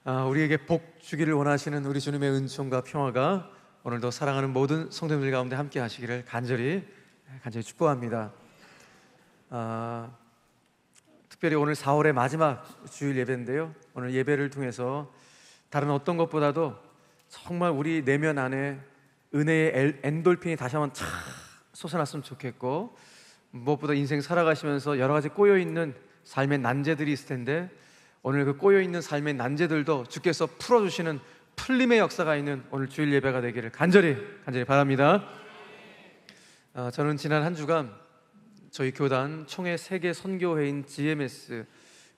우리에게 복 주기를 원하시는 우리 주님의 은총과 평화가 오늘도 사랑하는 모든 성도님들 가운데 함께 하시기를 간절히 축복합니다. 특별히 오늘 4월의 마지막 주일 예배인데요, 오늘 예배를 통해서 다른 어떤 것보다도 정말 우리 내면 안에 은혜의 엔돌핀이 다시 한번 촥 솟아났으면 좋겠고, 무엇보다 인생 살아가시면서 여러 가지 꼬여있는 삶의 난제들이 있을 텐데, 오늘 그 꼬여있는 삶의 난제들도 주께서 풀어주시는 풀림의 역사가 있는 오늘 주일 예배가 되기를 간절히 바랍니다. 저는 지난 한 주간 저희 교단 총회 세계 선교회인 GMS,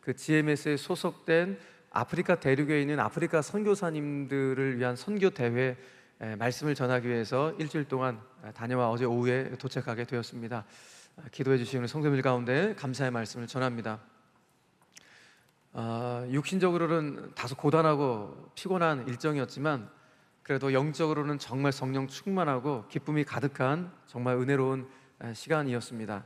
그 GMS에 소속된 아프리카 대륙에 있는 아프리카 선교사님들을 위한 선교 대회 말씀을 전하기 위해서 일주일 동안 다녀와 어제 오후에 도착하게 되었습니다. 기도해 주시는 성도님들 가운데 감사의 말씀을 전합니다. 육신적으로는 다소 고단하고 피곤한 일정이었지만 그래도 영적으로는 정말 성령 충만하고 기쁨이 가득한 정말 은혜로운 시간이었습니다.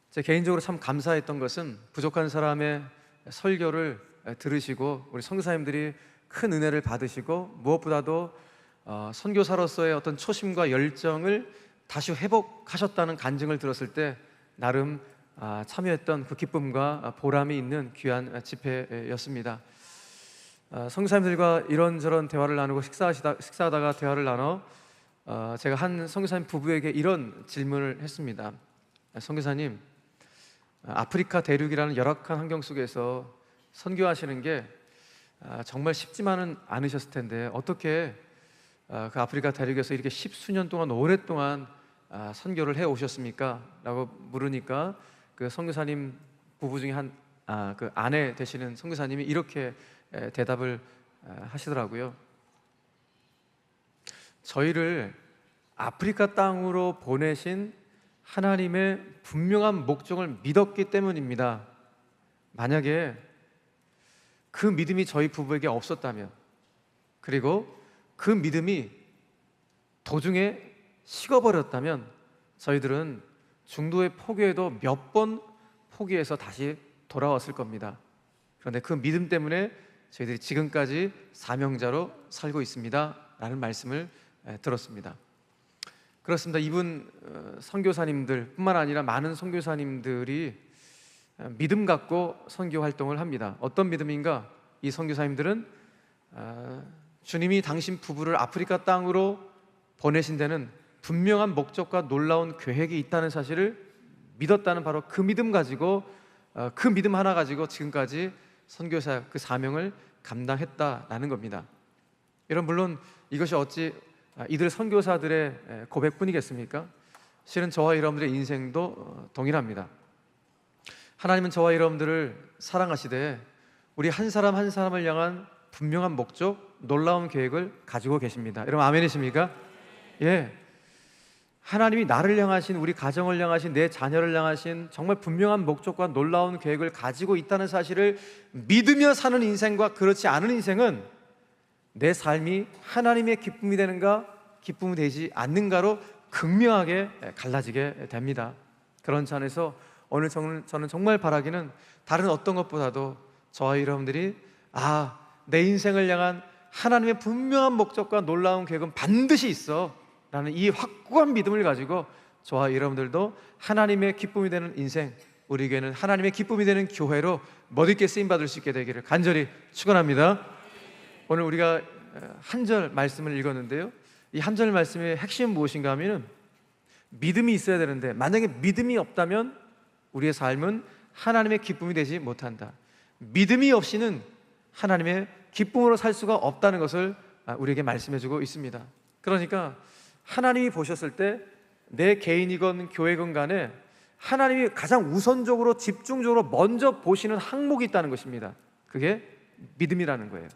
제 개인적으로 참 감사했던 것은 부족한 사람의 설교를 들으시고 우리 선교사님들이 큰 은혜를 받으시고, 무엇보다도 선교사로서의 어떤 초심과 열정을 다시 회복하셨다는 간증을 들었을 때 나름 참여했던 그 기쁨과 보람이 있는 귀한 집회였습니다. 선교사님들과 이런저런 대화를 나누고 식사하다가 대화를 나눠 제가 한 선교사님 부부에게 이런 질문을 했습니다. 선교사님, 아프리카 대륙이라는 열악한 환경 속에서 선교하시는 게 정말 쉽지만은 않으셨을 텐데 어떻게 그 아프리카 대륙에서 이렇게 십수년 동안 오랫동안 선교를 해 오셨습니까? 라고 물으니까 그 선교사님 부부 중에 그 아내 되시는 선교사님이 이렇게 대답을 하시더라고요. 저희를 아프리카 땅으로 보내신 하나님의 분명한 목적을 믿었기 때문입니다. 만약에 그 믿음이 저희 부부에게 없었다면, 그리고 그 믿음이 도중에 식어버렸다면 저희들은 중도에 포기해도 몇 번 포기해서 다시 돌아왔을 겁니다. 그런데 그 믿음 때문에 저희들이 지금까지 사명자로 살고 있습니다 라는 말씀을 들었습니다. 그렇습니다. 이분 선교사님들 뿐만 아니라 많은 선교사님들이 믿음 갖고 선교 활동을 합니다. 어떤 믿음인가? 이 선교사님들은 주님이 당신 부부를 아프리카 땅으로 보내신 데는 분명한 목적과 놀라운 계획이 있다는 사실을 믿었다는, 바로 그 믿음 가지고 그 믿음 하나 가지고 지금까지 선교사 그 사명을 감당했다라는 겁니다. 여러분, 물론 이것이 어찌 이들 선교사들의 고백뿐이겠습니까? 실은 저와 여러분들의 인생도 동일합니다. 하나님은 저와 여러분들을 사랑하시되 우리 한 사람 한 사람을 향한 분명한 목적, 놀라운 계획을 가지고 계십니다. 여러분, 아멘이십니까? 예. 하나님이 나를 향하신, 우리 가정을 향하신, 내 자녀를 향하신 정말 분명한 목적과 놀라운 계획을 가지고 있다는 사실을 믿으며 사는 인생과 그렇지 않은 인생은 내 삶이 하나님의 기쁨이 되는가 기쁨이 되지 않는가로 극명하게 갈라지게 됩니다. 그런 차원에서 오늘 저는 정말 바라기는 다른 어떤 것보다도 저와 여러분들이 내 인생을 향한 하나님의 분명한 목적과 놀라운 계획은 반드시 있어 라는 이 확고한 믿음을 가지고 저와 여러분들도 하나님의 기쁨이 되는 인생, 우리 교회는 하나님의 기쁨이 되는 교회로 멋있게 쓰임받을 수 있게 되기를 간절히 축원합니다. 오늘 우리가 한 절 말씀을 읽었는데요, 이 한 절 말씀의 핵심은 무엇인가 하면 믿음이 있어야 되는데, 만약에 믿음이 없다면 우리의 삶은 하나님의 기쁨이 되지 못한다. 믿음이 없이는 하나님의 기쁨으로 살 수가 없다는 것을 우리에게 말씀해주고 있습니다. 그러니까 하나님이 보셨을 때 내 개인이건 교회건 간에 하나님이 가장 우선적으로 집중적으로 먼저 보시는 항목이 있다는 것입니다. 그게 믿음이라는 거예요.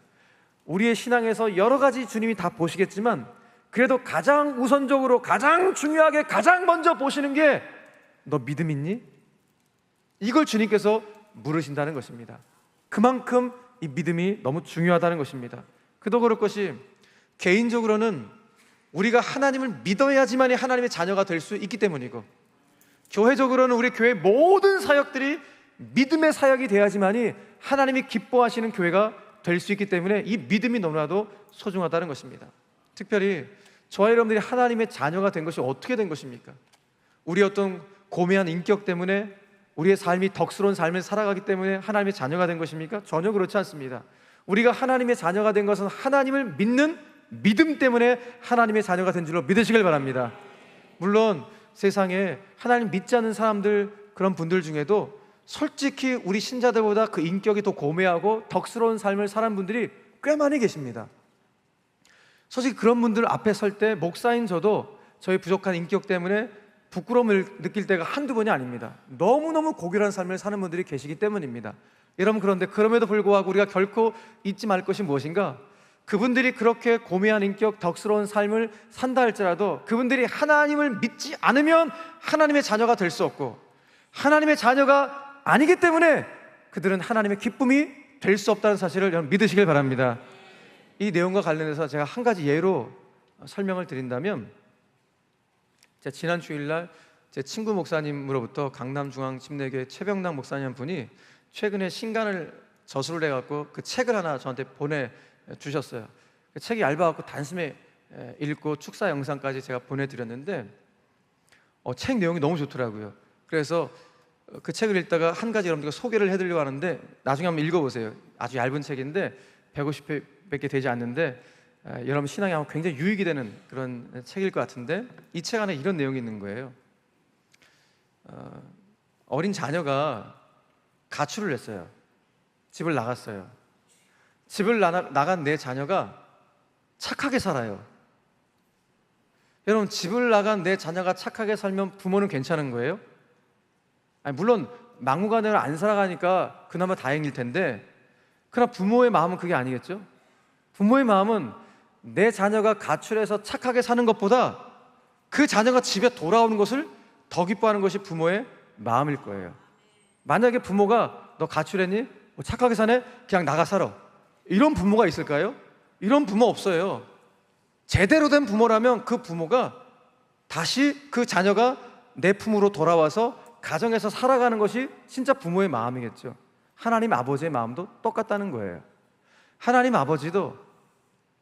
우리의 신앙에서 여러 가지 주님이 다 보시겠지만 그래도 가장 우선적으로, 가장 중요하게, 가장 먼저 보시는 게 너 믿음 있니? 이걸 주님께서 물으신다는 것입니다. 그만큼 이 믿음이 너무 중요하다는 것입니다. 그도 그럴 것이, 개인적으로는 우리가 하나님을 믿어야지만이 하나님의 자녀가 될 수 있기 때문이고, 교회적으로는 우리 교회 모든 사역들이 믿음의 사역이 돼야지만이 하나님이 기뻐하시는 교회가 될 수 있기 때문에 이 믿음이 너무나도 소중하다는 것입니다. 특별히 저와 여러분들이 하나님의 자녀가 된 것이 어떻게 된 것입니까? 우리 어떤 고매한 인격 때문에, 우리의 삶이 덕스러운 삶을 살아가기 때문에 하나님의 자녀가 된 것입니까? 전혀 그렇지 않습니다. 우리가 하나님의 자녀가 된 것은 하나님을 믿는 믿음 때문에 하나님의 자녀가 된 줄로 믿으시길 바랍니다. 물론 세상에 하나님 믿지 않는 사람들, 그런 분들 중에도 솔직히 우리 신자들보다 그 인격이 더 고매하고 덕스러운 삶을 사는 분들이 꽤 많이 계십니다. 솔직히 그런 분들 앞에 설 때 목사인 저도 저희 부족한 인격 때문에 부끄러움을 느낄 때가 한두 번이 아닙니다. 너무너무 고결한 삶을 사는 분들이 계시기 때문입니다. 여러분, 그런데 그럼에도 불구하고 우리가 결코 잊지 말 것이 무엇인가? 그분들이 그렇게 고매한 인격, 덕스러운 삶을 산다 할지라도 그분들이 하나님을 믿지 않으면 하나님의 자녀가 될 수 없고, 하나님의 자녀가 아니기 때문에 그들은 하나님의 기쁨이 될 수 없다는 사실을 여러분 믿으시길 바랍니다. 이 내용과 관련해서 제가 한 가지 예로 설명을 드린다면, 제가 지난 주일날 제 친구 목사님으로부터 강남중앙침례교회 최병남 목사님 한 분이 최근에 신간을 저술을 해갖고 그 책을 하나 저한테 보내주셨어요. 그 책이 얇아갖고 단숨에 읽고 축사 영상까지 제가 보내드렸는데 책 내용이 너무 좋더라고요. 그래서 그 책을 읽다가 한 가지 여러분들과 소개를 해드리려고 하는데 나중에 한번 읽어보세요. 아주 얇은 책인데 150페이지밖에 되지 않는데 여러분 신앙에 굉장히 유익이 되는 그런 책일 것 같은데, 이 책 안에 이런 내용이 있는 거예요. 어린 자녀가 가출을 했어요. 집을 나갔어요. 집을 나간 내 자녀가 착하게 살아요. 여러분, 집을 나간 내 자녀가 착하게 살면 부모는 괜찮은 거예요? 아니, 물론 막무가내로 안 살아가니까 그나마 다행일 텐데, 그러나 부모의 마음은 그게 아니겠죠? 부모의 마음은 내 자녀가 가출해서 착하게 사는 것보다 그 자녀가 집에 돌아오는 것을 더 기뻐하는 것이 부모의 마음일 거예요. 만약에 부모가 너 가출했니? 착하게 사네? 그냥 나가 살아, 이런 부모가 있을까요? 이런 부모 없어요. 제대로 된 부모라면 그 부모가 다시 그 자녀가 내 품으로 돌아와서 가정에서 살아가는 것이 진짜 부모의 마음이겠죠. 하나님 아버지의 마음도 똑같다는 거예요. 하나님 아버지도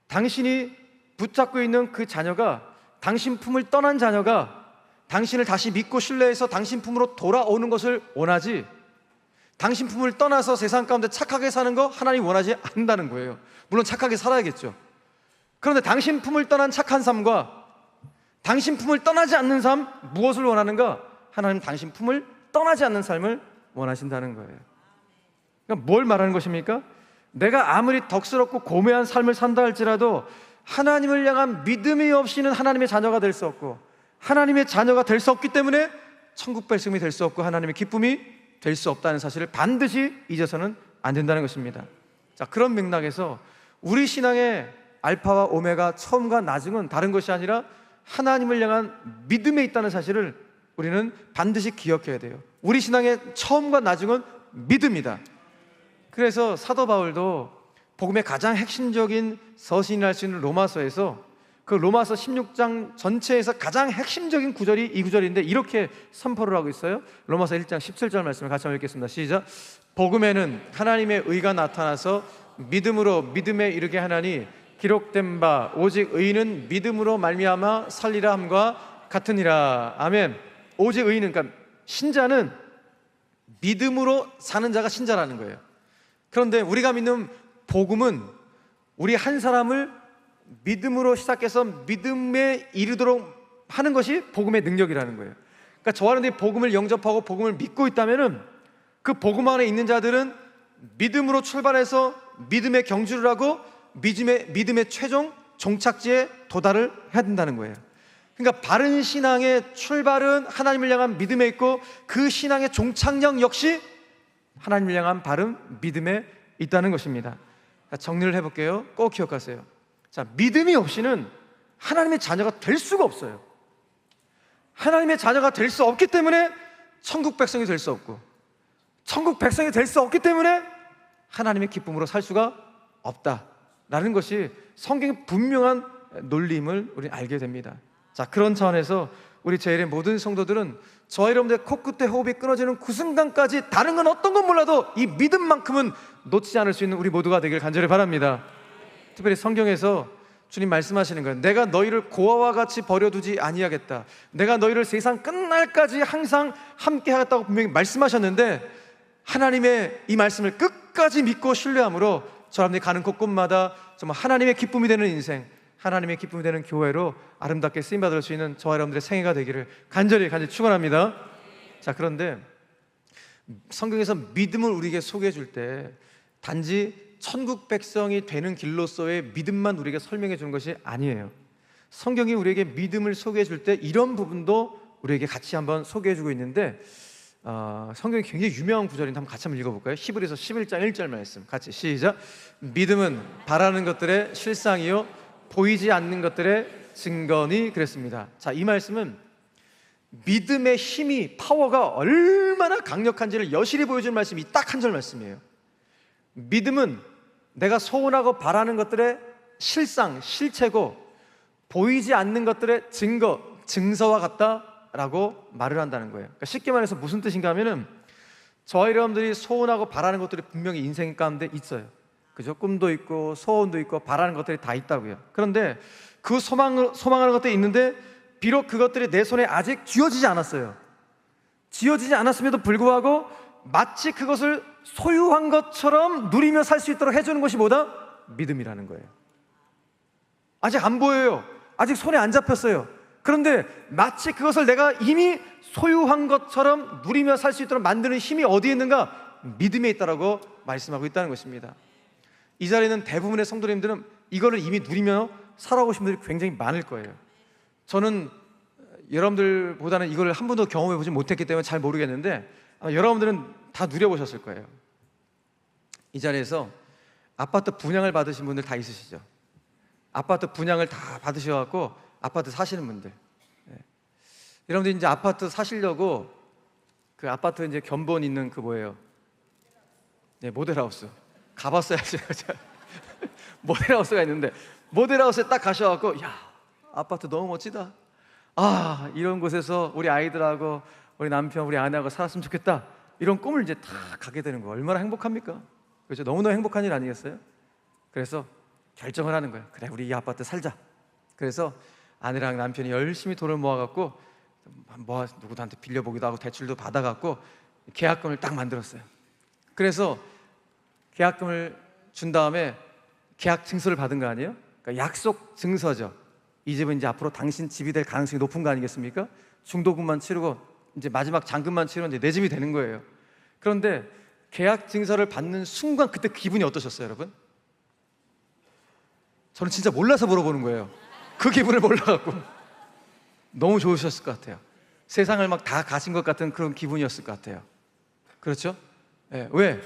당신이 붙잡고 있는 그 자녀가, 당신 품을 떠난 자녀가 당신을 다시 믿고 신뢰해서 당신 품으로 돌아오는 것을 원하지, 당신 품을 떠나서 세상 가운데 착하게 사는 거 하나님 원하지 않는다는 거예요. 물론 착하게 살아야겠죠. 그런데 당신 품을 떠난 착한 삶과 당신 품을 떠나지 않는 삶, 무엇을 원하는가? 하나님 당신 품을 떠나지 않는 삶을 원하신다는 거예요. 그러니까 뭘 말하는 것입니까? 내가 아무리 덕스럽고 고매한 삶을 산다 할지라도 하나님을 향한 믿음이 없이는 하나님의 자녀가 될 수 없고, 하나님의 자녀가 될 수 없기 때문에 천국 백성이 될 수 없고 하나님의 기쁨이 될 수 없다는 사실을 반드시 잊어서는 안 된다는 것입니다. 자, 그런 맥락에서 우리 신앙의 알파와 오메가, 처음과 나중은 다른 것이 아니라 하나님을 향한 믿음에 있다는 사실을 우리는 반드시 기억해야 돼요. 우리 신앙의 처음과 나중은 믿음이다. 그래서 사도 바울도 복음의 가장 핵심적인 서신이라 할 수 있는 로마서에서 그 로마서 16장 전체에서 가장 핵심적인 구절이 이 구절인데 이렇게 선포를 하고 있어요. 로마서 1장 17절 말씀을 같이 한번 읽겠습니다. 시작. 복음에는 하나님의 의가 나타나서 믿음으로 믿음에 이르게 하나니 기록된 바 오직 의인은 믿음으로 말미암아 살리라 함과 같으니라. 아멘. 오직 의인은, 그러니까 신자는 믿음으로 사는 자가 신자라는 거예요. 그런데 우리가 믿는 복음은 우리 한 사람을 믿음으로 시작해서 믿음에 이르도록 하는 것이 복음의 능력이라는 거예요. 그러니까 저와 여러분들이 복음을 영접하고 복음을 믿고 있다면은 그 복음 안에 있는 자들은 믿음으로 출발해서 믿음의 경주를 하고 믿음의 최종 종착지에 도달을 해야 된다는 거예요. 그러니까 바른 신앙의 출발은 하나님을 향한 믿음에 있고 그 신앙의 종착역 역시 하나님을 향한 바른 믿음에 있다는 것입니다. 자, 정리를 해볼게요. 꼭 기억하세요. 자, 믿음이 없이는 하나님의 자녀가 될 수가 없어요. 하나님의 자녀가 될 수 없기 때문에 천국 백성이 될 수 없고, 천국 백성이 될 수 없기 때문에 하나님의 기쁨으로 살 수가 없다라는 것이 성경의 분명한 논리임을 우리는 알게 됩니다. 자, 그런 차원에서 우리 제일의 모든 성도들은 저와 여러분들의 코끝에 호흡이 끊어지는 그 순간까지 다른 건 어떤 건 몰라도 이 믿음만큼은 놓치지 않을 수 있는 우리 모두가 되길 간절히 바랍니다. 특별히 성경에서 주님 말씀하시는 거예요. 내가 너희를 고아와 같이 버려두지 아니하겠다. 내가 너희를 세상 끝날까지 항상 함께 하겠다고 분명히 말씀하셨는데, 하나님의 이 말씀을 끝까지 믿고 신뢰함으로 저람들이 가는 곳곳마다 정말 하나님의 기쁨이 되는 인생, 하나님의 기쁨이 되는 교회로 아름답게 쓰임받을 수 있는 저와 여러분들의 생애가 되기를 간절히 축원합니다. 자, 그런데 성경에서 믿음을 우리에게 소개해 줄 때 단지 천국 백성이 되는 길로서의 믿음만 우리에게 설명해 주는 것이 아니에요. 성경이 우리에게 믿음을 소개해 줄 때 이런 부분도 우리에게 같이 한번 소개해 주고 있는데, 성경이 굉장히 유명한 구절인데 한번 같이 한번 읽어볼까요? 히브리서 11장 1절 말씀 같이 시작. 믿음은 바라는 것들의 실상이요 보이지 않는 것들의 증거니 그랬습니다. 자, 이 말씀은 믿음의 힘이, 파워가 얼마나 강력한지를 여실히 보여주는 말씀이 딱 한 절 말씀이에요. 믿음은 내가 소원하고 바라는 것들의 실상, 실체고 보이지 않는 것들의 증거, 증서와 같다라고 말을 한다는 거예요. 그러니까 쉽게 말해서 무슨 뜻인가 하면은 저와 여러분들이 소원하고 바라는 것들이 분명히 인생 가운데 있어요. 그죠? 꿈도 있고 소원도 있고 바라는 것들이 다 있다고요. 그런데 그 소망하는 것들이 있는데 비록 그것들이 내 손에 아직 쥐어지지 않았어요. 쥐어지지 않았음에도 불구하고 마치 그것을 소유한 것처럼 누리며 살 수 있도록 해주는 것이 뭐다? 믿음이라는 거예요. 아직 안 보여요. 아직 손에 안 잡혔어요. 그런데 마치 그것을 내가 이미 소유한 것처럼 누리며 살 수 있도록 만드는 힘이 어디에 있는가? 믿음에 있다라고 말씀하고 있다는 것입니다. 이 자리에는 대부분의 성도님들은 이거를 이미 누리며 살아오신 분들이 굉장히 많을 거예요. 저는 여러분들보다는 이걸 한 번도 경험해 보지 못했기 때문에 잘 모르겠는데 여러분들은 다 누려보셨을 거예요. 이 자리에서 아파트 분양을 받으신 분들 다 있으시죠? 아파트 분양을 다 받으셔갖고 아파트 사시는 분들, 여러분들 이제 아파트 사시려고 그 아파트 이제 견본 있는 그 뭐예요? 네, 모델하우스 가봤어야지. 모델하우스가 있는데 모델하우스에 딱 가셔갖고 야, 아파트 너무 멋지다. 아, 이런 곳에서 우리 아이들하고 우리 남편, 우리 아내하고 살았으면 좋겠다. 이런 꿈을 이제 다 가게 되는 거예요. 얼마나 행복합니까? 그렇죠? 너무너무 행복한 일 아니겠어요? 그래서 결정을 하는 거예요. 그래, 우리 이 아파트 살자. 그래서 아내랑 남편이 열심히 돈을 모아갖고 누구한테 빌려보기도 하고 대출도 받아갖고 계약금을 딱 만들었어요. 그래서 계약금을 준 다음에 계약 증서를 받은 거 아니에요? 그러니까 약속 증서죠. 이 집은 이제 앞으로 당신 집이 될 가능성이 높은 거 아니겠습니까? 중도금만 치르고 이제 마지막 잔금만 치르면 이제 내 집이 되는 거예요. 그런데 계약 증서를 받는 순간 그때 기분이 어떠셨어요, 여러분? 저는 진짜 몰라서 물어보는 거예요. 그 기분을 몰라갖고 너무 좋으셨을 것 같아요. 세상을 막 다 가신 것 같은 그런 기분이었을 것 같아요. 그렇죠? 네, 왜?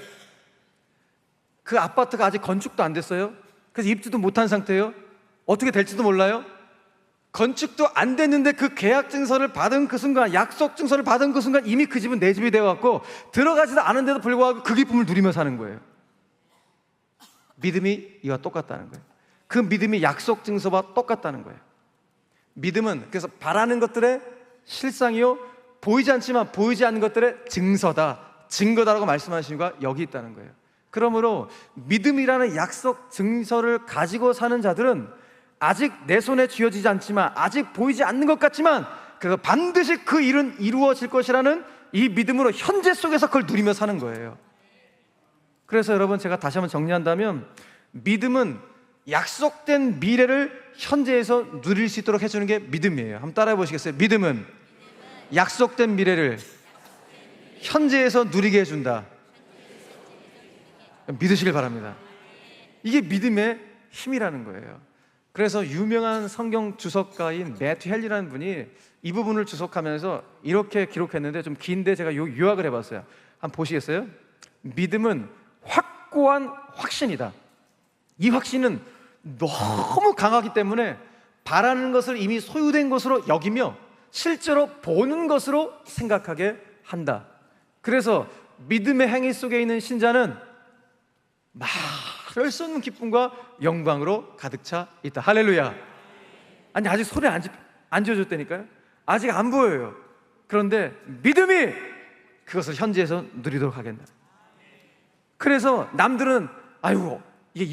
그 아파트가 아직 건축도 안 됐어요. 그래서 입주도 못한 상태예요. 어떻게 될지도 몰라요. 건축도 안 됐는데 그 계약 증서를 받은 그 순간, 약속 증서를 받은 그 순간 이미 그 집은 내 집이 되어갖고 들어가지도 않은데도 불구하고 그 기쁨을 누리며 사는 거예요. 믿음이 이와 똑같다는 거예요. 그 믿음이 약속 증서와 똑같다는 거예요. 믿음은 그래서 바라는 것들의 실상이요 보이지 않지만 보이지 않는 것들의 증서다, 증거다라고 말씀하시는 거 여기 있다는 거예요. 그러므로 믿음이라는 약속 증서를 가지고 사는 자들은 아직 내 손에 쥐어지지 않지만 아직 보이지 않는 것 같지만 그래서 반드시 그 일은 이루어질 것이라는 이 믿음으로 현재 속에서 그걸 누리며 사는 거예요. 그래서 여러분, 제가 다시 한번 정리한다면 믿음은 약속된 미래를 현재에서 누릴 수 있도록 해주는 게 믿음이에요. 한번 따라해 보시겠어요? 믿음은 약속된 미래를 현재에서 누리게 해준다. 믿으시길 바랍니다. 이게 믿음의 힘이라는 거예요. 그래서 유명한 성경 주석가인 매튜 헨리라는 분이 이 부분을 주석하면서 이렇게 기록했는데 좀 긴데 제가 요약을 해봤어요. 한번 보시겠어요? 믿음은 확고한 확신이다. 이 확신은 너무 강하기 때문에 바라는 것을 이미 소유된 것으로 여기며 실제로 보는 것으로 생각하게 한다. 그래서 믿음의 행위 속에 있는 신자는 말할 수 없는 기쁨과 영광으로 가득 차 있다. 할렐루야. 아니, 아직 손에 안 쥐어졌다니까요. 아직 안 보여요. 그런데 믿음이 그것을 현지에서 누리도록 하겠다. 그래서 남들은 아이고 이게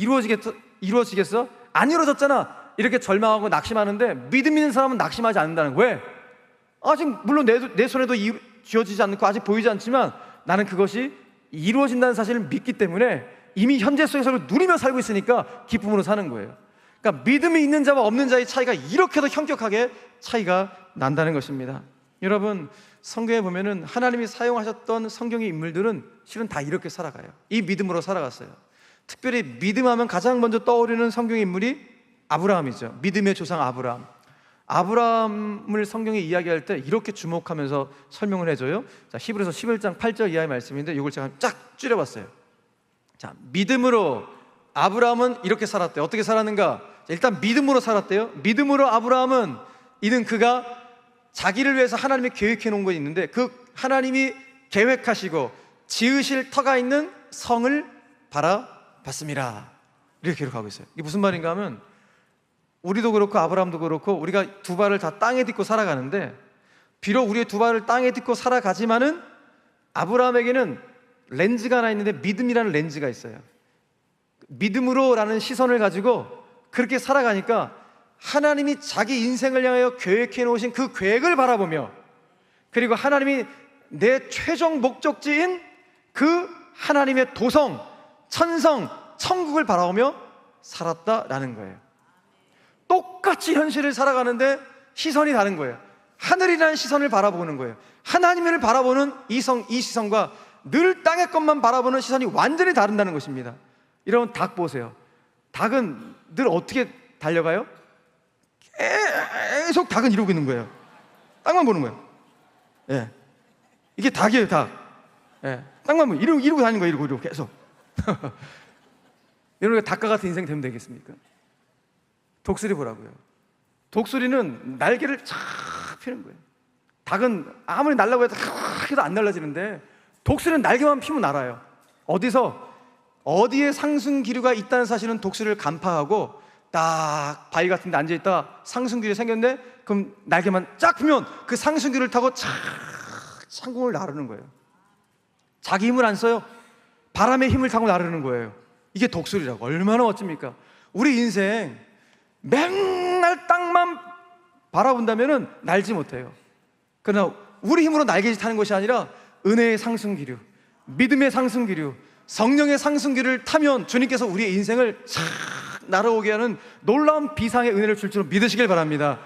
이루어지겠어? 안 이루어졌잖아, 이렇게 절망하고 낙심하는데 믿음 있는 사람은 낙심하지 않는다는 거예요. 왜? 아직 물론 내 손에도 쥐어지지 않고 아직 보이지 않지만 나는 그것이 이루어진다는 사실을 믿기 때문에 이미 현재 속에서 누리며 살고 있으니까 기쁨으로 사는 거예요. 그러니까 믿음이 있는 자와 없는 자의 차이가 이렇게도 현격하게 차이가 난다는 것입니다. 여러분, 성경에 보면은 하나님이 사용하셨던 성경의 인물들은 실은 다 이렇게 살아가요. 이 믿음으로 살아갔어요. 특별히 믿음하면 가장 먼저 떠오르는 성경의 인물이 아브라함이죠. 믿음의 조상 아브라함. 아브라함을 성경이 이야기할 때 이렇게 주목하면서 설명을 해줘요. 자, 히브리서 11장 8절 이하의 말씀인데 이걸 제가 쫙 줄여봤어요. 자, 믿음으로 아브라함은 이렇게 살았대요. 어떻게 살았는가? 자, 일단 믿음으로 살았대요. 믿음으로 아브라함은 이는 그가 자기를 위해서 하나님이 계획해 놓은 것이 있는데 그 하나님이 계획하시고 지으실 터가 있는 성을 바라봤습니다. 이렇게 기록하고 있어요. 이게 무슨 말인가 하면 우리도 그렇고 아브라함도 그렇고 우리가 두 발을 다 땅에 딛고 살아가는데 비록 우리의 두 발을 땅에 딛고 살아가지만은 아브라함에게는 렌즈가 하나 있는데 믿음이라는 렌즈가 있어요. 믿음으로라는 시선을 가지고 그렇게 살아가니까 하나님이 자기 인생을 향하여 계획해 놓으신 그 계획을 바라보며 그리고 하나님이 내 최종 목적지인 그 하나님의 도성, 천성, 천국을 바라보며 살았다라는 거예요. 똑같이 현실을 살아가는데 시선이 다른 거예요. 하늘이라는 시선을 바라보는 거예요. 하나님을 바라보는 이 시선과 늘 땅의 것만 바라보는 시선이 완전히 다른다는 것입니다. 여러분, 닭 보세요. 닭은 늘 어떻게 달려가요? 계속 닭은 이러고 있는 거예요. 땅만 보는 거예요. 예. 이게 닭이에요, 닭. 예. 땅만 보고 이러고 다니는 거예요. 이러고 계속. 여러분, 닭과 같은 인생 되면 되겠습니까? 독수리 보라고요. 독수리는 날개를 쫙 펴는 거예요. 닭은 아무리 날라고 해도 안 날라지는데 독수리는 날개만 피면 날아요. 어디에 상승 기류가 있다는 사실은 독수리를 간파하고 딱 바위 같은 데 앉아있다 상승기류 생겼는데 그럼 날개만 쫙 펴면 그 상승기류를 타고 쫙 상공을 나르는 거예요. 자기 힘을 안 써요. 바람의 힘을 타고 나르는 거예요. 이게 독수리라고. 얼마나 멋집니까? 우리 인생 맨날 땅만 바라본다면 날지 못해요. 그러나 우리 힘으로 날개짓 타는 것이 아니라 은혜의 상승기류, 믿음의 상승기류, 성령의 상승기류를 타면 주님께서 우리의 인생을 싹 날아오게 하는 놀라운 비상의 은혜를 줄 줄 믿으시길 바랍니다.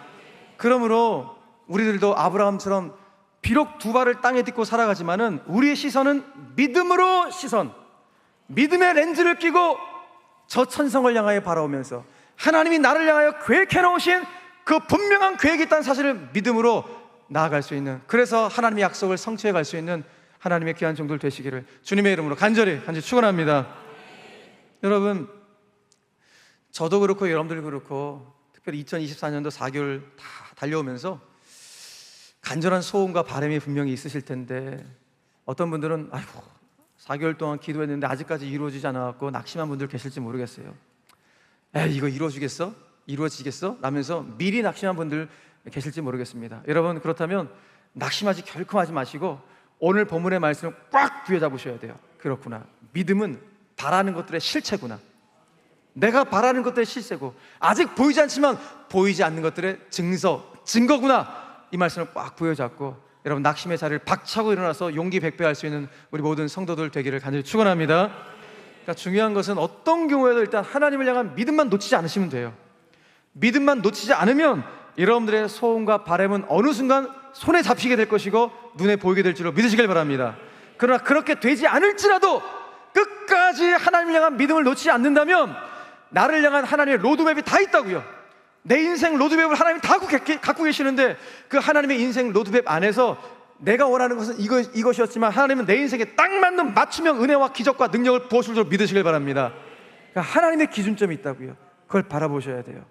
그러므로 우리들도 아브라함처럼 비록 두 발을 땅에 딛고 살아가지만은 우리의 시선은 믿음으로 믿음의 렌즈를 끼고 저 천성을 향하여 바라오면서 하나님이 나를 향하여 계획해 놓으신 그 분명한 계획이 있다는 사실을 믿음으로 나아갈 수 있는, 그래서 하나님의 약속을 성취해 갈 수 있는 하나님의 귀한 종들 되시기를 주님의 이름으로 간절히 축원합니다. 여러분, 저도 그렇고 여러분들 그렇고 특별히 2024년도 4개월 다 달려오면서 간절한 소원과 바람이 분명히 있으실 텐데 어떤 분들은 아이고 4개월 동안 기도했는데 아직까지 이루어지지 않아갖고 낙심한 분들 계실지 모르겠어요. 이거 이루어지겠어? 라면서 미리 낙심한 분들 계실지 모르겠습니다. 여러분, 그렇다면 낙심하지 결코 하지 마시고 오늘 본문의 말씀을 꽉 부여잡으셔야 돼요. 그렇구나, 믿음은 바라는 것들의 실체구나. 내가 바라는 것들의 실체고 아직 보이지 않지만 보이지 않는 것들의 증거구나. 이 말씀을 꽉 부여잡고 여러분 낙심의 자리를 박차고 일어나서 용기 백배할 수 있는 우리 모든 성도들 되기를 간절히 축원합니다. 그러니까 중요한 것은 어떤 경우에도 일단 하나님을 향한 믿음만 놓치지 않으시면 돼요. 믿음만 놓치지 않으면 여러분들의 소원과 바람은 어느 순간 손에 잡히게 될 것이고 눈에 보이게 될 줄로 믿으시길 바랍니다. 그러나 그렇게 되지 않을지라도 끝까지 하나님을 향한 믿음을 놓치지 않는다면 나를 향한 하나님의 로드맵이 다 있다고요. 내 인생 로드맵을 하나님이 다 갖고 계시는데 그 하나님의 인생 로드맵 안에서 내가 원하는 것은 이것이었지만 하나님은 내 인생에 딱 맞는 맞춤형 은혜와 기적과 능력을 부어줄 줄 믿으시길 바랍니다. 그러니까 하나님의 기준점이 있다고요. 그걸 바라보셔야 돼요.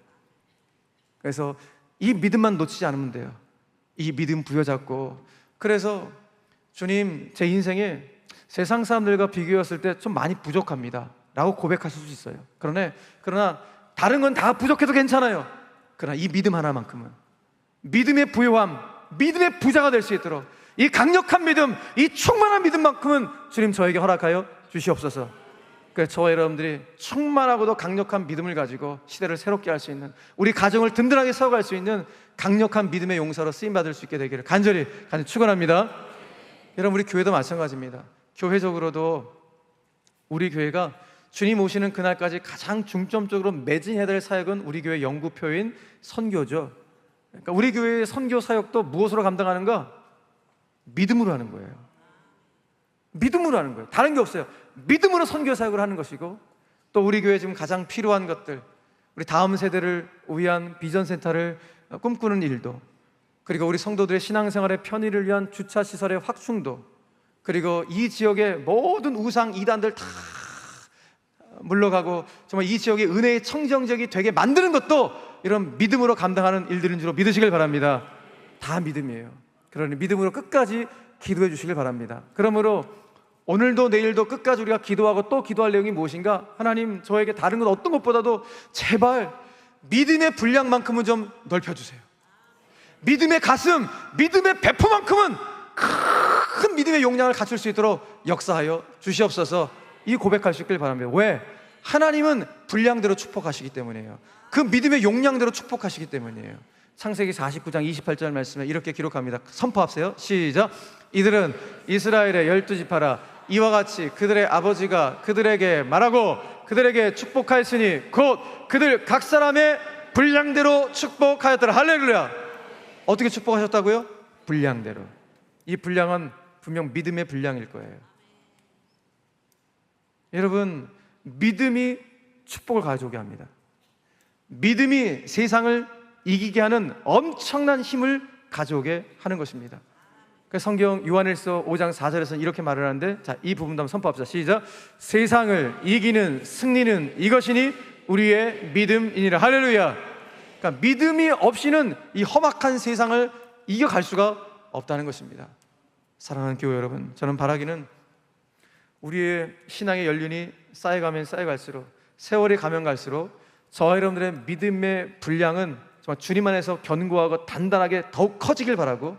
그래서 이 믿음만 놓치지 않으면 돼요. 이 믿음 부여잡고, 그래서 주님, 제 인생에 세상 사람들과 비교했을 때 좀 많이 부족합니다 라고 고백하실 수 있어요. 그러나 다른 건 다 부족해도 괜찮아요. 그러나 이 믿음 하나만큼은, 믿음의 부요함, 믿음의 부자가 될 수 있도록 이 강력한 믿음, 이 충만한 믿음만큼은 주님 저에게 허락하여 주시옵소서. 그래서 저와 여러분들이 충만하고도 강력한 믿음을 가지고 시대를 새롭게 할 수 있는, 우리 가정을 든든하게 세워갈 수 있는 강력한 믿음의 용사로 쓰임받을 수 있게 되기를 간절히 축원합니다. 여러분, 우리 교회도 마찬가지입니다. 교회적으로도 우리 교회가 주님 오시는 그날까지 가장 중점적으로 매진해야 될 사역은 우리 교회 연구표인 선교죠. 그러니까 우리 교회의 선교 사역도 무엇으로 감당하는가? 믿음으로 하는 거예요. 믿음으로 하는 거예요. 다른 게 없어요. 믿음으로 선교 사역을 하는 것이고, 또 우리 교회에 지금 가장 필요한 것들, 우리 다음 세대를 위한 비전센터를 꿈꾸는 일도, 그리고 우리 성도들의 신앙생활의 편의를 위한 주차시설의 확충도, 그리고 이 지역의 모든 우상 이단들 다 물러가고 정말 이 지역의 은혜의 청정지역이 되게 만드는 것도 이런 믿음으로 감당하는 일들인 줄 믿으시길 바랍니다. 다 믿음이에요. 그러니 믿음으로 끝까지 기도해 주시길 바랍니다. 그러므로 오늘도 내일도 끝까지 우리가 기도하고 또 기도할 내용이 무엇인가? 하나님, 저에게 다른 것 어떤 것보다도 제발 믿음의 분량만큼은 좀 넓혀주세요. 믿음의 가슴, 믿음의 배포만큼은 큰 믿음의 용량을 갖출 수 있도록 역사하여 주시옵소서. 이 고백할 수 있길 바랍니다. 왜? 하나님은 분량대로 축복하시기 때문이에요. 그 믿음의 용량대로 축복하시기 때문이에요. 창세기 49장 28절 말씀에 이렇게 기록합니다. 선포하세요. 시작. 이들은 이스라엘의 12지파라. 이와 같이 그들의 아버지가 그들에게 말하고 그들에게 축복하였으니 곧 그들 각 사람의 분량대로 축복하였더라. 할렐루야. 어떻게 축복하셨다고요? 분량대로. 이 분량은 분명 믿음의 분량일 거예요. 여러분, 믿음이 축복을 가져오게 합니다. 믿음이 세상을 이기게 하는 엄청난 힘을 가져오게 하는 것입니다. 그래서 성경 요한일서 5장 4절에서는 이렇게 말을 하는데, 자, 이 부분도 한번 선포합시다. 시작. 세상을 이기는 승리는 이것이니 우리의 믿음이니라. 할렐루야. 그러니까 믿음이 없이는 이 험악한 세상을 이겨갈 수가 없다는 것입니다. 사랑하는 교회 여러분, 저는 바라기는 우리의 신앙의 연륜이 쌓여가면 쌓여갈수록, 세월이 가면 갈수록 저와 여러분들의 믿음의 분량은 정말 주님 안에서 견고하고 단단하게 더욱 커지길 바라고,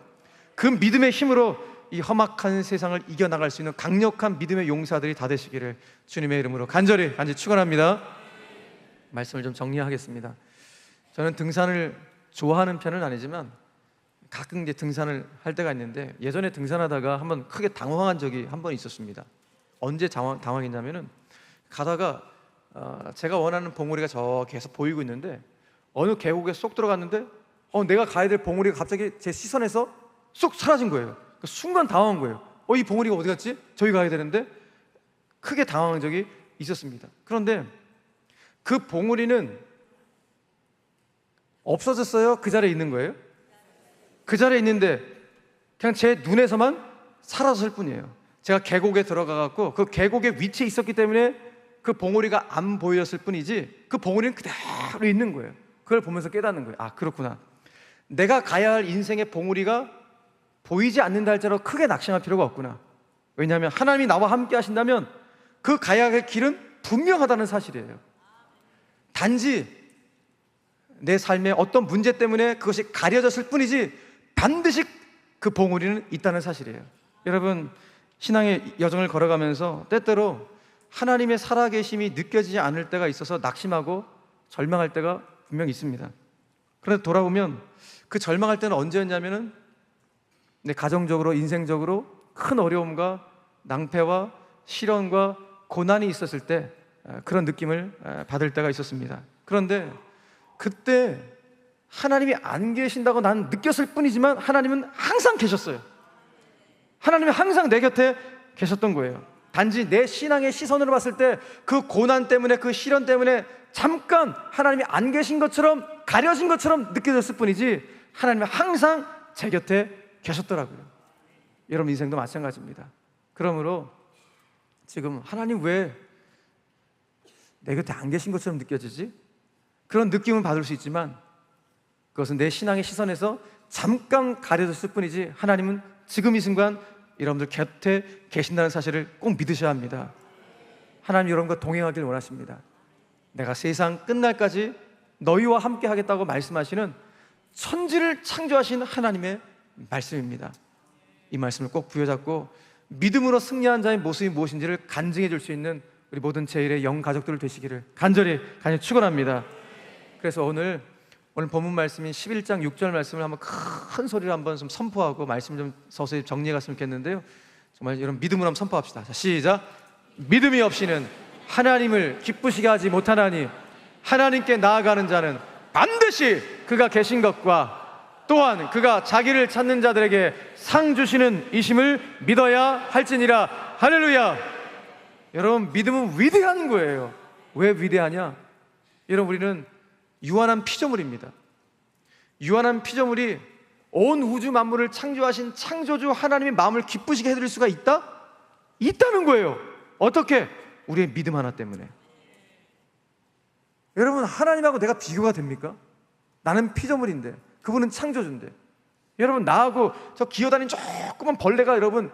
그 믿음의 힘으로 이 험악한 세상을 이겨나갈 수 있는 강력한 믿음의 용사들이 다 되시기를 주님의 이름으로 간절히 축원합니다. 말씀을 좀 정리하겠습니다. 저는 등산을 좋아하는 편은 아니지만 가끔 이제 등산을 할 때가 있는데, 예전에 등산하다가 한번 크게 당황한 적이 한 번 있었습니다. 언제 당황했냐면은 가다가 제가 원하는 봉우리가 저 계속 보이고 있는데 어느 계곡에 쏙 들어갔는데 내가 가야 될 봉우리가 갑자기 제 시선에서 쏙 사라진 거예요. 순간 당황한 거예요. 이 봉우리가 어디 갔지? 저기 가야 되는데. 크게 당황한 적이 있었습니다. 그런데 그 봉우리는 없어졌어요? 그 자리에 있는 거예요? 그 자리에 있는데 그냥 제 눈에서만 사라졌을 뿐이에요. 제가 계곡에 들어가갖고 그 계곡의 위치에 있었기 때문에 그 봉우리가 안 보였을 뿐이지 그 봉우리는 그대로 있는 거예요. 그걸 보면서 깨닫는 거예요. 아, 그렇구나. 내가 가야 할 인생의 봉우리가 보이지 않는다 할지라도 크게 낙심할 필요가 없구나. 왜냐하면 하나님이 나와 함께 하신다면 그 가야 할 길은 분명하다는 사실이에요. 단지 내 삶의 어떤 문제 때문에 그것이 가려졌을 뿐이지 반드시 그 봉우리는 있다는 사실이에요. 여러분, 신앙의 여정을 걸어가면서 때때로 하나님의 살아계심이 느껴지지 않을 때가 있어서 낙심하고 절망할 때가 분명히 있습니다. 그런데 돌아보면 그 절망할 때는 언제였냐면은 내 가정적으로, 인생적으로 큰 어려움과 낭패와 시련과 고난이 있었을 때 그런 느낌을 받을 때가 있었습니다. 그런데 그때 하나님이 안 계신다고 난 느꼈을 뿐이지만 하나님은 항상 계셨어요. 하나님은 항상 내 곁에 계셨던 거예요. 단지 내 신앙의 시선으로 봤을 때 그 고난 때문에, 그 시련 때문에 잠깐 하나님이 안 계신 것처럼, 가려진 것처럼 느껴졌을 뿐이지 하나님은 항상 제 곁에 계셨더라고요. 여러분 인생도 마찬가지입니다. 그러므로 지금 하나님 왜 내 곁에 안 계신 것처럼 느껴지지? 그런 느낌을 받을 수 있지만 그것은 내 신앙의 시선에서 잠깐 가려졌을 뿐이지 하나님은 지금 이 순간 여러분들 곁에 계신다는 사실을 꼭 믿으셔야 합니다. 하나님 여러분과 동행하길 원하십니다. 내가 세상 끝날까지 너희와 함께 하겠다고 말씀하시는 천지를 창조하신 하나님의 말씀입니다. 이 말씀을 꼭 부여잡고 믿음으로 승리한 자의 모습이 무엇인지를 간증해 줄 수 있는 우리 모든 제1의 영 가족들 되시기를 간절히 축원합니다. 그래서 오늘 본문 말씀인 11장 6절 말씀을 한번 큰 소리로 한번 좀 선포하고 말씀 좀 서서히 정리해 갔으면 좋겠는데요. 정말 여러분 믿음으로 한번 선포합시다. 자, 시작. 믿음이 없이는 하나님을 기쁘시게 하지 못하나니 하나님께 나아가는 자는 반드시 그가 계신 것과 또한 그가 자기를 찾는 자들에게 상 주시는 이심을 믿어야 할지니라. 할렐루야. 여러분 믿음은 위대한 거예요. 왜 위대하냐? 여러분 우리는 유한한 피조물입니다. 유한한 피조물이 온 우주 만물을 창조하신 창조주 하나님의 마음을 기쁘시게 해드릴 수가 있다? 있다는 거예요. 어떻게? 우리의 믿음 하나 때문에. 여러분 하나님하고 내가 비교가 됩니까? 나는 피조물인데 그분은 창조주인데, 여러분 나하고 저 기어다니는 조그만 벌레가 여러분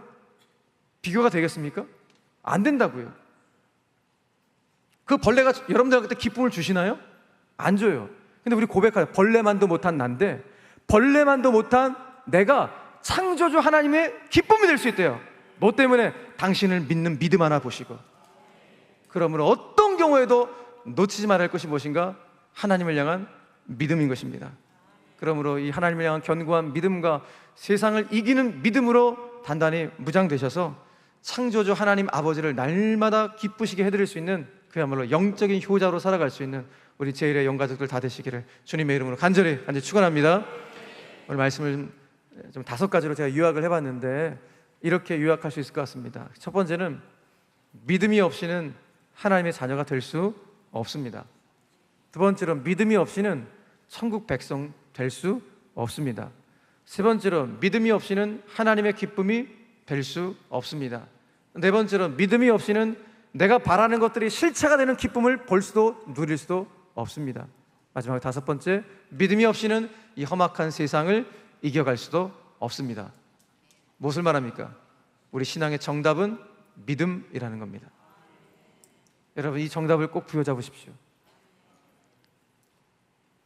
비교가 되겠습니까? 안 된다고요. 그 벌레가 여러분들한테 기쁨을 주시나요? 안 줘요. 근데 우리 고백하자. 벌레만도 못한 난데, 벌레만도 못한 내가 창조주 하나님의 기쁨이 될 수 있대요. 뭐 때문에? 당신을 믿는 믿음 하나 보시고. 그러므로 어떤 경우에도 놓치지 말아야 할 것이 무엇인가? 하나님을 향한 믿음인 것입니다. 그러므로 이 하나님을 향한 견고한 믿음과 세상을 이기는 믿음으로 단단히 무장되셔서 창조주 하나님 아버지를 날마다 기쁘시게 해드릴 수 있는 그야말로 영적인 효자로 살아갈 수 있는 우리 제1의 영가족들 다 되시기를 주님의 이름으로 간절히 축원합니다. 오늘 말씀을 좀 5가지로 제가 요약을 해봤는데 이렇게 요약할 수 있을 것 같습니다. 첫 번째는 믿음이 없이는 하나님의 자녀가 될 수 없습니다. 두 번째로 믿음이 없이는 천국 백성 될 수 없습니다. 세 번째로 믿음이 없이는 하나님의 기쁨이 될 수 없습니다. 네 번째로 믿음이 없이는 내가 바라는 것들이 실체가 되는 기쁨을 볼 수도 누릴 수도 없습니다. 마지막 5번째, 믿음이 없이는 이 험악한 세상을 이겨갈 수도 없습니다. 무엇을 말합니까? 우리 신앙의 정답은 믿음이라는 겁니다. 여러분 이 정답을 꼭 부여잡으십시오.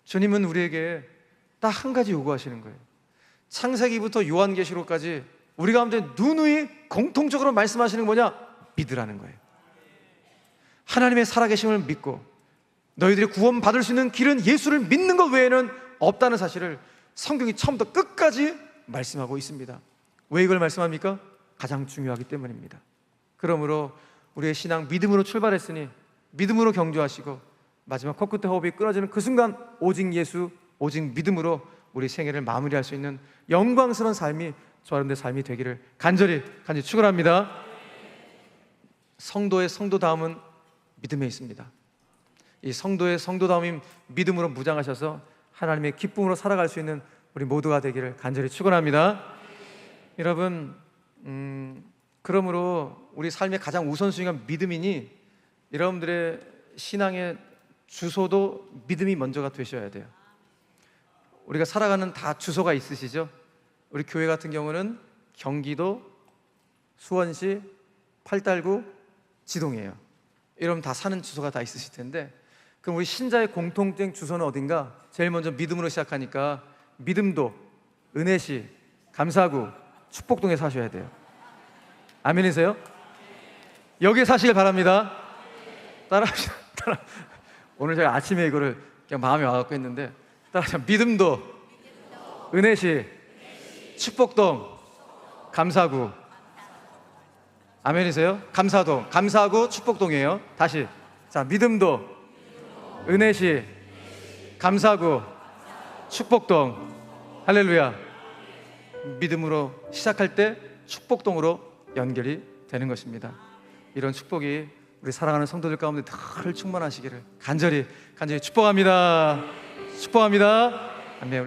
주님은 우리에게 딱 한 가지 요구하시는 거예요. 창세기부터 요한계시록까지 우리 가운데 누누이 공통적으로 말씀하시는 게 뭐냐? 믿으라는 거예요. 하나님의 살아계심을 믿고 너희들이 구원받을 수 있는 길은 예수를 믿는 것 외에는 없다는 사실을 성경이 처음부터 끝까지 말씀하고 있습니다. 왜 이걸 말씀합니까? 가장 중요하기 때문입니다. 그러므로 우리의 신앙 믿음으로 출발했으니 믿음으로 경주하시고 마지막 코끝에 호흡이 끊어지는 그 순간 오직 예수, 오직 믿음으로 우리 생애를 마무리할 수 있는 영광스러운 삶이 저와 여러분들의 삶이 되기를 간절히 축원합니다. 성도의 성도다움은 믿음에 있습니다. 이 성도의 성도다움인 믿음으로 무장하셔서 하나님의 기쁨으로 살아갈 수 있는 우리 모두가 되기를 간절히 축원합니다. 여러분 그러므로 우리 삶의 가장 우선순위가 믿음이니 여러분들의 신앙의 주소도 믿음이 먼저가 되셔야 돼요. 우리가 살아가는 다 주소가 있으시죠? 우리 교회 같은 경우는 경기도, 수원시, 팔달구, 지동이에요. 여러분 다 사는 주소가 다 있으실 텐데, 그럼 우리 신자의 공통된 주소는 어딘가? 제일 먼저 믿음으로 시작하니까 믿음도, 은혜시, 감사구, 축복동에 사셔야 돼요. 아멘이세요? 여기에 사시길 바랍니다. 따라합시다. 오늘 제가 아침에 이거를 그냥 마음에 와갖고 했는데 따라합시다. 믿음도, 은혜시, 축복동, 감사구. 아멘이세요? 감사동, 감사구, 축복동이에요. 다시. 자, 믿음도, 은혜시, 감사구, 축복동. 할렐루야. 믿음으로 시작할 때 축복동으로 연결이 되는 것입니다. 이런 축복이 우리 사랑하는 성도들 가운데 늘 충만하시기를 간절히 축복합니다. 아멘.